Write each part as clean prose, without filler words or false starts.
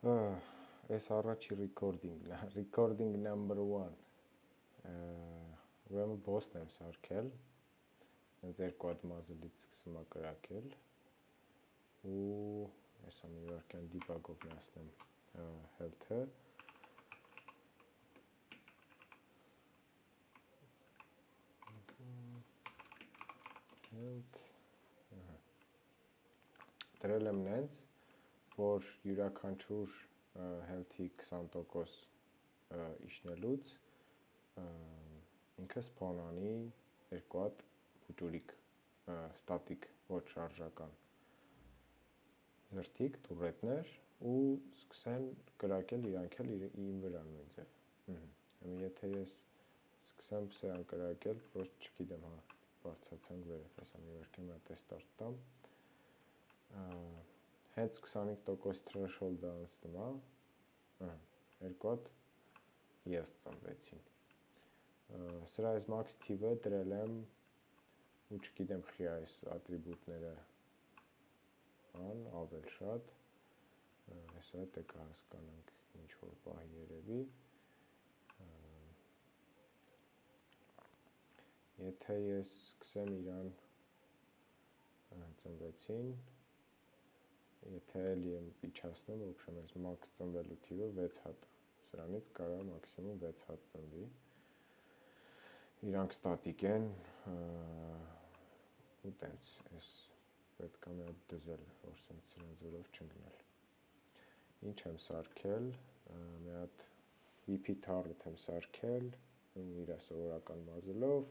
Այս առաջի recording-ն է, recording number 1, ուրեմն post եմ սարքել, հենց երկու հատ մազելից սկսում է կրակել, ու հեսա մի վարկյան debug-ով նայացնեմ health-ը, դրել եմ նենց, որ յուրաքանչյուր health-ի 20% իշնելուց ինքը սփոնանի երկու հատ փուճուրիկ, ստատիկ, ոչ շարժական զրթիկ, տուրետներ ու սկսեն կրակել իրանք էլ իմ վրա նույն ձև։ Եթե ես սկսեմ սրան կրակել, պրոշտ չգիտեմ, բարձացանք վերև, հեսա մի վարկյան մի հատ ստարտ տամ, հենց 25% threshold-ը անցնում է, երկու հատ ես ծնվեցին։ Սրա այս max թիվը դրել եմ ու չգիտեմ խի այս ատրիբուտները ավել շատ, հեսա հետ է կհասկանանք ինչ-որ պահի երևի, եթե ես սկսեմ իրան ծնվեցին, եթե էլի եմ իջացնեմ, ոբշեմ այս max ծնվելու թիվը 6 հատ, սրանից կարա մաքսիմում 6 հատ ծնվի, իրանք ստատիկ են, ու տենց, ես պետք է մի հատ դզել, որ սրանց վրով չընկնել։ Ինչ եմ սարքել, մի հատ VP Turret եմ սարքել, իր սովորական մազելով,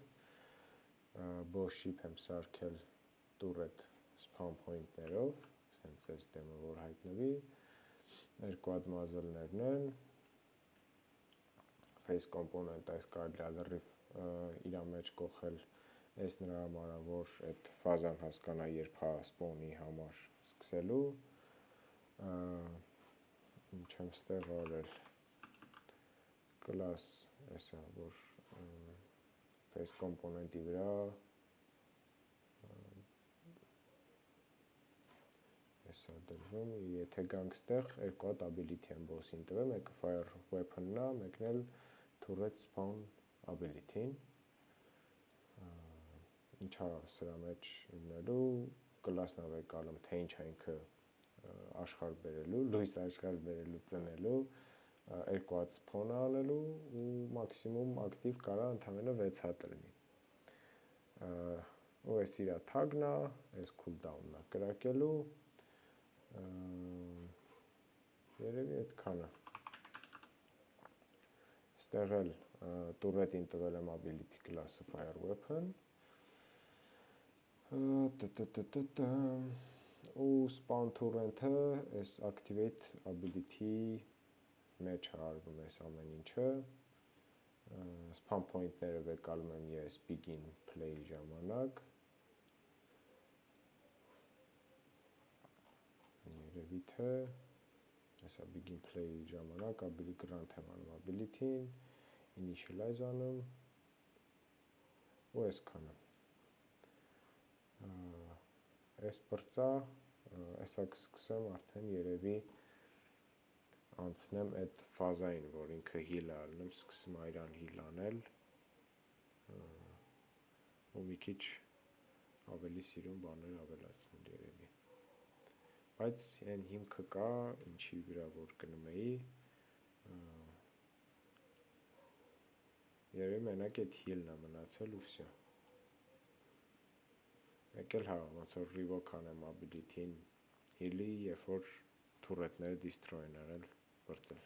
Bosch-ip եմ սարքել turret spawn point-ներով, հենց այս դեմը որ հայտնվի, երկու հատ մազելներն են, face component այս կարելի է լրիվ իրան մեջ կողել, այս նրա համար է, որ այդ ֆազան հասկանա երբ spawn-ի համար սկսելու, ինչ եմ ստեղ արել, class էսա, որ face component-ի վրա, հեսա դրվում, եթե գանք ստեղ, երկու հատ ability եմ boss-ին տվել, մեկը fire weapon-ն է, մեկն էլ turret spawn ability-ն, ինչա սրա մեջ լինելու, class-ն ավեկալում, թե ինչ է ինքը աշխարհ բերելու, լույս աշխարհ բերելու, ծնելու, երկու հատ spawn անելու ու մաքսիմում ակտիվ կարա ընդամենը 6 հատ լինի։ Ու այս իրա tag-ն է, այս cooldown-ն է կրակելու, երևի այդքանը։ Ստեղ էլ turret-ին տվել եմ ability class-ը fire weapon, ու spawn turret-ը այս activate ability-ի մեջ է արվում այս ամեն ինչը, spawn point-ները վեկալում եմ ես begin play-ի ժամանակ, երևի թե, հեսա begin play-ի ժամանակ, grant եմ անում ability-ին, initialize անում, ու այսքանը, այս պրծա, այսա կսկսեմ արդեն երևի անցնեմ այդ ֆազային, որ ինքը heal է ալնում, սկսում է իրան heal անել, ու մի քիչ ավելի սիրուն բաներ ավելացնել երևի, բայց են հիմքը կա, ինչի վրա որ կնմեի, երևի մենակ այդ heal-ն է մնացել ու վսյա, մեկ էլ ոնց որ revoke անեմ ability-ին heal-ի, երբ որ turret-ները destroy են արել, պրծել։